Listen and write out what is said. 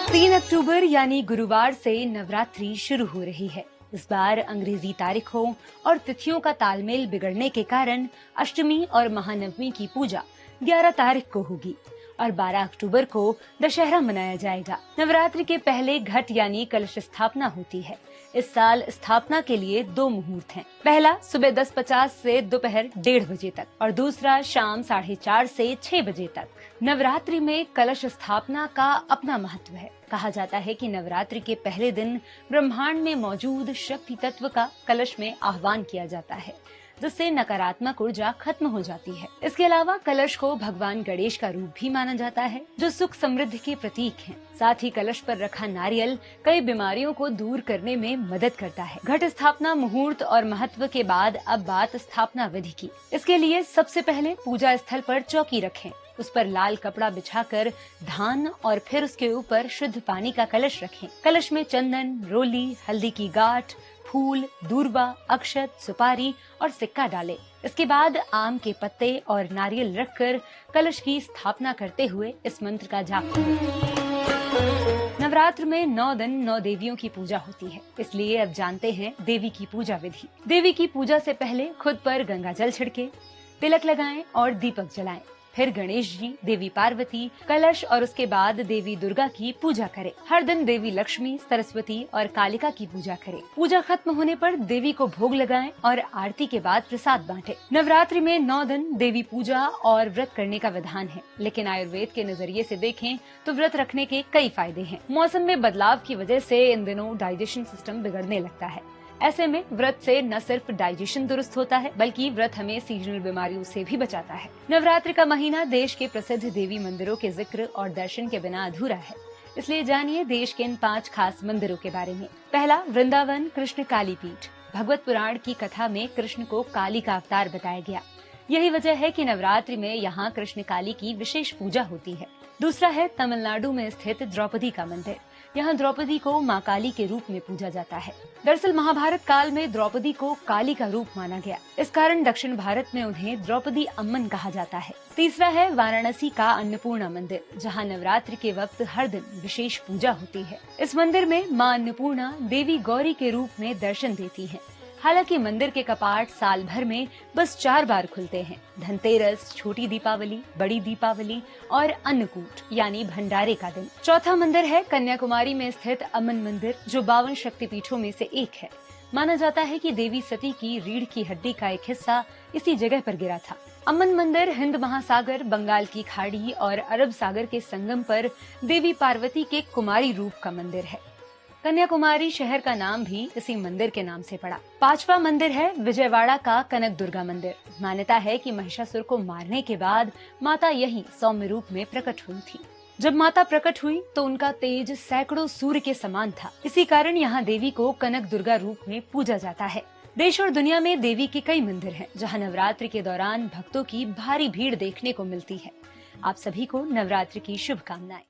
3 अक्टूबर यानी गुरुवार से नवरात्रि शुरू हो रही है। इस बार अंग्रेजी तारीखों और तिथियों का तालमेल बिगड़ने के कारण अष्टमी और महानवमी की पूजा 11 तारीख को होगी और 12 अक्टूबर को दशहरा मनाया जाएगा। नवरात्रि के पहले घट यानी कलश स्थापना होती है। इस साल स्थापना के लिए 2 मुहूर्त हैं। पहला सुबह 10:50 से दोपहर 1:30 बजे तक और दूसरा शाम 4:30 से 6 बजे तक। नवरात्रि में कलश स्थापना का अपना महत्व है। कहा जाता है कि नवरात्रि के पहले दिन ब्रह्मांड में मौजूद शक्ति तत्व का कलश में आह्वान किया जाता है, जिससे नकारात्मक ऊर्जा खत्म हो जाती है। इसके अलावा कलश को भगवान गणेश का रूप भी माना जाता है, जो सुख समृद्धि के प्रतीक हैं। साथ ही कलश पर रखा नारियल कई बीमारियों को दूर करने में मदद करता है। घट स्थापना मुहूर्त और महत्व के बाद अब बात स्थापना विधि की। इसके लिए सबसे पहले पूजा स्थल पर चौकी रखें, उस पर लाल कपड़ा बिछाकर धान और फिर उसके ऊपर शुद्ध पानी का कलश रखें। कलश में चंदन, रोली, हल्दी की गांठ, फूल, दूर्वा, अक्षत, सुपारी और सिक्का डालें। इसके बाद आम के पत्ते और नारियल रखकर कलश की स्थापना करते हुए इस मंत्र का जाप करें। नवरात्र में 9 दिन 9 देवियों की पूजा होती है, इसलिए अब जानते हैं देवी की पूजा विधि। देवी की पूजा से पहले खुद पर गंगा जल छिड़के, तिलक लगाएं और दीपक जलाएं। फिर गणेश जी, देवी पार्वती, कलश और उसके बाद देवी दुर्गा की पूजा करें। हर दिन देवी लक्ष्मी, सरस्वती और कालिका की पूजा करें। पूजा खत्म होने पर देवी को भोग लगाएं और आरती के बाद प्रसाद बांटें। नवरात्रि में 9 दिन देवी पूजा और व्रत करने का विधान है, लेकिन आयुर्वेद के नजरिए से देखें तो व्रत रखने के कई फायदे हैं। मौसम में बदलाव की वजह से इन दिनों डाइजेशन सिस्टम बिगड़ने लगता है। ऐसे में व्रत से न सिर्फ डाइजेशन दुरुस्त होता है, बल्कि व्रत हमें सीजनल बीमारियों से भी बचाता है। नवरात्रि का महीना देश के प्रसिद्ध देवी मंदिरों के जिक्र और दर्शन के बिना अधूरा है, इसलिए जानिए देश के इन 5 खास मंदिरों के बारे में। पहला, वृंदावन कृष्ण काली पीठ। भगवत पुराण की कथा में कृष्ण को काली का अवतार बताया गया। यही वजह है कि नवरात्रि में यहाँ कृष्ण काली की विशेष पूजा होती है। दूसरा है तमिलनाडु में स्थित द्रौपदी का मंदिर। यहाँ द्रौपदी को माँ काली के रूप में पूजा जाता है। दरअसल महाभारत काल में द्रौपदी को काली का रूप माना गया, इस कारण दक्षिण भारत में उन्हें द्रौपदी अम्मन कहा जाता है। तीसरा है वाराणसी का अन्नपूर्णा मंदिर, जहाँ नवरात्रि के वक्त हर दिन विशेष पूजा होती है। इस मंदिर में माँ अन्नपूर्णा देवी गौरी के रूप में दर्शन देती है। हालांकि मंदिर के कपाट साल भर में बस 4 बार खुलते हैं: धनतेरस, छोटी दीपावली, बड़ी दीपावली और अन्नकूट यानी भंडारे का दिन। चौथा मंदिर है कन्याकुमारी में स्थित अम्मन मंदिर, जो 52 शक्तिपीठों में से एक है। माना जाता है कि देवी सती की रीढ़ की हड्डी का एक हिस्सा इसी जगह पर गिरा था। अम्मन मंदिर हिंद महासागर, बंगाल की खाड़ी और अरब सागर के संगम पर देवी पार्वती के कुमारी रूप का मंदिर है। कन्याकुमारी शहर का नाम भी इसी मंदिर के नाम से पड़ा। 5वां मंदिर है विजयवाड़ा का कनक दुर्गा मंदिर। मान्यता है कि महिषासुर को मारने के बाद माता यहीं सौम्य रूप में प्रकट हुई थी। जब माता प्रकट हुई तो उनका तेज सैकड़ों सूर्य के समान था। इसी कारण यहाँ देवी को कनक दुर्गा रूप में पूजा जाता है। देश और दुनिया में देवी के कई मंदिर हैं, जहाँ नवरात्रि के दौरान भक्तों की भारी भीड़ देखने को मिलती है। आप सभी को नवरात्रि की शुभकामनाएं।